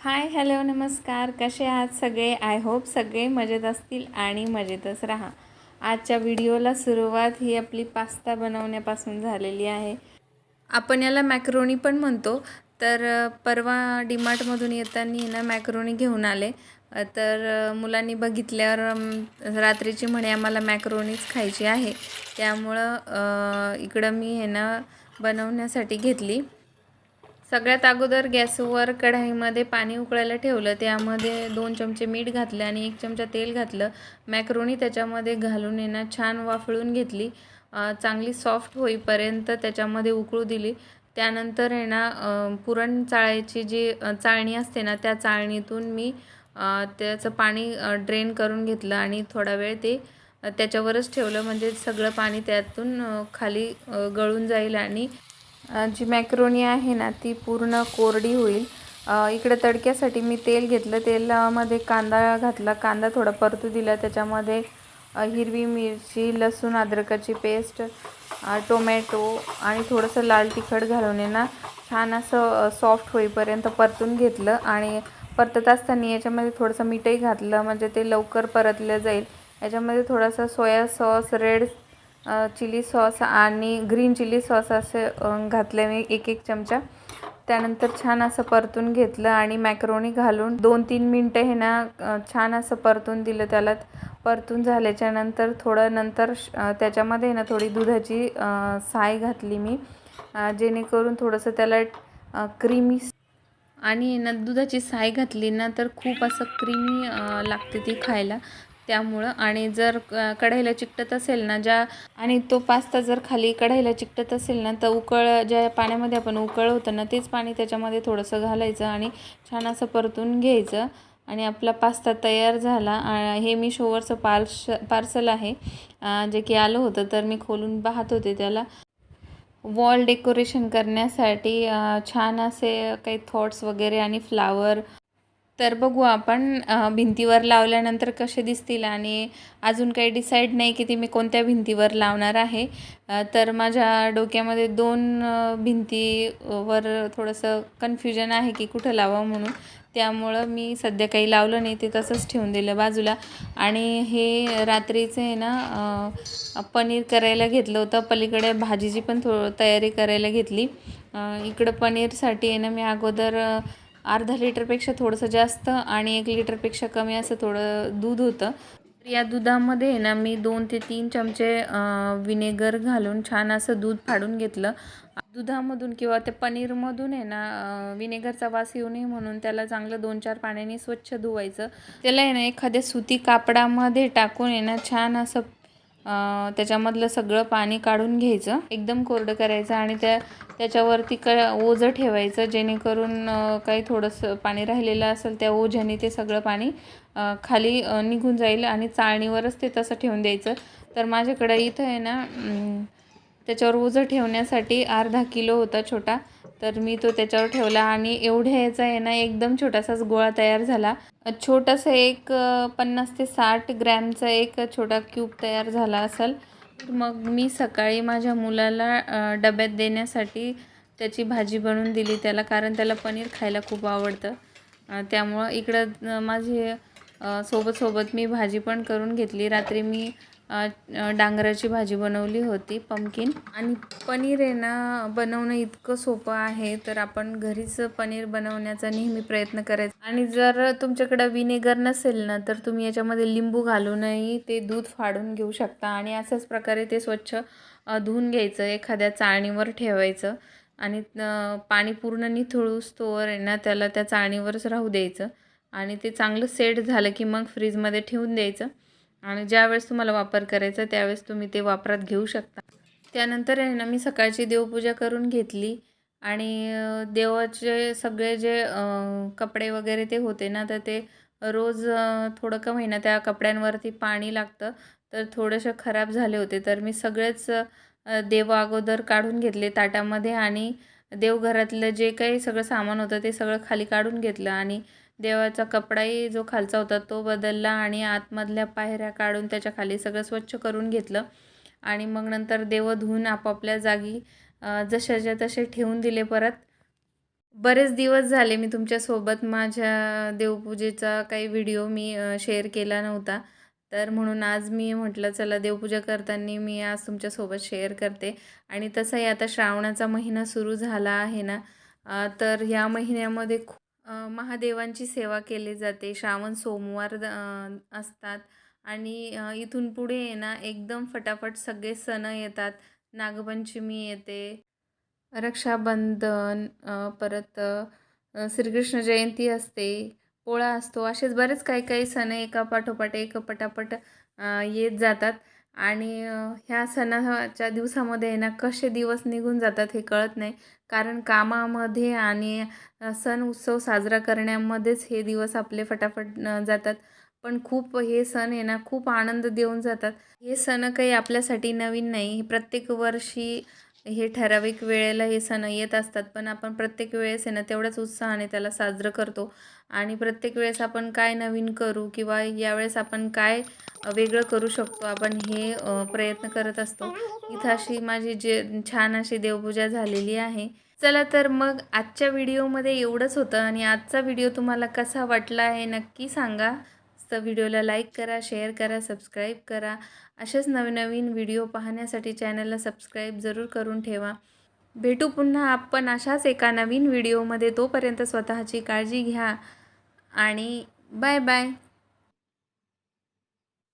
Hi hello नमस्कार. कसे आहात सगळे? आय होप सगळे मजेत असतील आणि मजेतच राहा. आजच्या व्हिडिओला सुरुवात ही आपली पास्ता बनवण्यापासून झालेली आहे. आपण याला मॅक्रोनी पण म्हणतो. तर परवा डीमार्टमधून येताना ना मॅक्रोनी घेऊन आले. तर मुलांनी बघितल्यावर रात्रीची म्हणे आम्हाला मॅक्रोनीच खायची आहे. त्यामुळं इकडं मी हे ना बनवण्यासाठी घेतली. सगळ्यात अगोदर गॅसवर कढईमध्ये पाणी उकळायला ठेवलं. त्यामध्ये 2 चमचे मीठ घातले आणि 1 चमचा तेल घातलं. मॅक्रोनी त्याच्यामध्ये घालून ना छान वाफळून घेतली. चांगली सॉफ्ट होईपर्यंत त्याच्यामध्ये उकळू दिली. त्यानंतर आहे ना पुरण चाळायची जी चाळणी असते ना, त्या चाळणीतून मी त्याचं पाणी ड्रेन करून घेतलं आणि थोडा वेळ ते त्याच्यावरच ठेवलं. म्हणजे सगळं पाणी त्यातून खाली गळून जाईल आणि जी मॅक्रोनी आहे ना ती पूर्ण कोरडी होईल. इकडे तडक्यासाठी मी तेल घेतलं. तेलामध्ये कांदा घातला. कांदा थोडा परतू दिला. त्याच्यामध्ये हिरवी मिरची, लसूण, अद्रकाची पेस्ट, टोमॅटो आणि थोडंसं लाल तिखट घालून ना छान असं सॉफ्ट होईपर्यंत परतून घेतलं. आणि परतत असताना याच्यामध्ये थोडंसं मीठही घातलं म्हणजे ते लवकर परतलं जाईल. याच्यामध्ये थोडासा soya sauce, red chilli sauce आणि ग्रीन चिली सॉस असे घातले मी 1-1 चमचा. त्यानंतर छान असं परतून घेतलं आणि मॅक्रोनी घालून 2-3 मिनटं हे ना छान असं परतून दिलं. त्याला परतून झाल्याच्या नंतर थोडं नंतर त्याच्यामध्ये ना थोडी दुधाची साय घातली मी, जेणेकरून थोडंसं त्याला क्रीमी आणि ना दुधाची साय घातली ना तर खूप असं क्रीमी लागते ती खायला. त्यामुळं आणि जर कढईला चिकटत असेल ना आणि तो पास्ता जर खाली कढईला चिकटत असेल ना तर ज्या पाण्यामध्ये आपण उकळवतो ना तेच पाणी त्याच्यामध्ये थोडंसं घालायचं आणि छान असं परतून घ्यायचं आणि आपला पास्ता तयार झाला. हे मिशोवरचं पार्सल आहे जे की आलं होतं. तर मी खोलून पाहत होते त्याला. वॉल डेकोरेशन करण्यासाठी छान असे काही थॉट्स वगैरे आणि फ्लावर. तर बघू आपण भिंतीवर लावल्यानंतर कसे दिसतील. आणि अजून काही डिसाईड नाही की ती मी कोणत्या भिंतीवर लावणार आहे. तर माझ्या डोक्यामध्ये 2 भिंतीवर थोडंसं कन्फ्युजन आहे की कुठं लावावं म्हणून. त्यामुळं मी सध्या काही लावलं नाही, ते तसंच ठेवून दिलं बाजूला. आणि हे रात्रीचं आहे ना पनीर करायला घेतलं होतं. पलीकडे भाजीची पण तयारी करायला घेतली. इकडं पनीरसाठी आहे ना मी अगोदर अर्धा लिटरपेक्षा थोडंसं जास्त आणि 1 लिटरपेक्षा कमी असं थोडं दूध होतं. या दुधामध्ये आहे ना मी 2 ते 3 चमचे विनेगर घालून छान असं दूध फाडून घेतलं. दुधामधून किंवा त्या पनीरमधून आहे ना विनेगरचा वास येऊ नये म्हणून त्याला चांगलं 2-4 पाण्याने स्वच्छ धुवायचं. त्याला आहे ना एखाद्या सुती कापडामध्ये टाकून आहे ना छान असं त्याच्यामधलं सगळं पाणी काढून घ्यायचं. एकदम कोरडं करायचं आणि त्याच्यावरती ओझं ठेवायचं, जेणेकरून काही थोडंसं पाणी राहिलेलं असेल त्या ओझ्याने ते सगळं पाणी खाली निघून जाईल आणि चाळणीवरच ते तसं ठेवून द्यायचं. तर माझ्याकडं इथं आहे ना त्याच्यावर ओझं ठेवण्यासाठी अर्धा किलो होता छोटा. तर मी तो त्याच्यावर ठेवला आणि एवढ्या याचा आहे ना एकदम छोटासाच गोळा तयार झाला. छोटंसं एक 50 ते 60 ग्रॅमचा एक छोटा क्यूब तयार झाला असेल. मग मी सकाळी माझ्या मुलाला डब्यात देण्यासाठी त्याची भाजी बनवून दिली त्याला, कारण त्याला पनीर खायला खूप आवडतं. त्यामुळं इकडं माझी सोबत मी भाजी पण करून घेतली. रात्री मी डांगराची भाजी बनवली होती, पंपकिन. आणि पनीर आहे ना बनवणं इतकं सोपं आहे. तर आपण घरीच पनीर बनवण्याचा नेहमी प्रयत्न करायचा. आणि जर तुमच्याकडं विनेगर नसेल ना तर तुम्ही याच्यामध्ये लिंबू घालूनही ते दूध फाडून घेऊ शकता. आणि अशाच प्रकारे ते स्वच्छ धुवून घ्यायचं, एखाद्या चाळणीवर ठेवायचं आणि पाणी पूर्ण निथळूस्तोवर आहे ना त्याला त्या चाळणीवरच राहू द्यायचं. आणि ते चांगलं सेट झालं की मग फ्रीजमध्ये ठेवून द्यायचं. आणि ज्यावेळेस तुम्हाला वापर करायचा त्यावेळेस तुम्ही ते वापरात घेऊ शकता. त्यानंतर आहे ना मी सकाळची देवपूजा करून घेतली. आणि देवाचे सगळे जे कपडे वगैरे ते होते ना तर ते रोज थोडं का होईना त्या कपड्यांवरती पाणी लागतं. तर थोडेसे खराब झाले होते. तर मी सगळेच देव अगोदर काढून घेतले ताटामध्ये आणि देवघरातलं जे काही सगळं सामान होतं ते सगळं खाली काढून घेतलं. आणि देवाचा कपडाही जो खालचा होता तो बदलला आणि आतमधल्या पायऱ्या काढून त्याच्या खाली सगळं स्वच्छ करून घेतलं. आणि मग नंतर देव धुवून आपापल्या जागी जशाच्या तसे ठेवून दिले परत. बरेच दिवस झाले मी तुमच्यासोबत माझ्या देवपूजेचा काही व्हिडिओ मी शेअर केला नव्हता. तर म्हणून आज मी म्हटलं चला देवपूजा करताना मी आज तुमच्यासोबत शेअर करते. आणि तसंही आता श्रावणाचा महिना सुरू झाला आहे ना, तर ह्या महिन्यामध्ये खूप महादेवांची सेवा केली जाते. श्रावण सोमवार असतात आणि इथून पुढे आहे ना एकदम फटाफट सगळे सण येतात. नागपंचमी येते, रक्षाबंधन, परत श्रीकृष्ण जयंती असते, पोळा असतो. असेच बरेच काही काही सण एका पाठोपाठ एक पटापट येत जातात. आणि ह्या सणाच्या दिवसामध्ये आहे ना कसे दिवस निघून जातात हे कळत नाही. कारण कामामध्ये आणि सण उत्सव साजरा करण्यामध्येच हे दिवस आपले फटाफट जातात. पण खूप हे सण आहे ना खूप आनंद देऊन जातात. हे सण काही आपल्यासाठी नवीन नाही. प्रत्येक वर्षी हे ठराविक वेळेला हे सण येत असतात. पण आपण प्रत्येक वेळेस आहे ना तेवढ्याच उत्साहाने त्याला साजरं करतो. आणि प्रत्येक वेळेस आपण काय नवीन करू किंवा यावेळेस आपण काय वेगळं करू शकतो आपण हे प्रयत्न करत असतो. इथं अशी माझी छान अशी देवपूजा झालेली आहे. चला तर मग आजच्या व्हिडिओमध्ये एवढंच होतं. आणि आजचा व्हिडिओ तुम्हाला कसा वाटला आहे नक्की सांगा. तर व्हिडिओला लाईक करा, शेअर करा, सबस्क्राईब करा. असेच नवीन व्हिडिओ पाहण्यासाठी चॅनलला सबस्क्राईब जरूर करून ठेवा. भेटू पुन्हा आपण अशाच एका नवीन व्हिडिओमध्ये. तोपर्यंत स्वतःची काळजी घ्या आणि बाय बाय.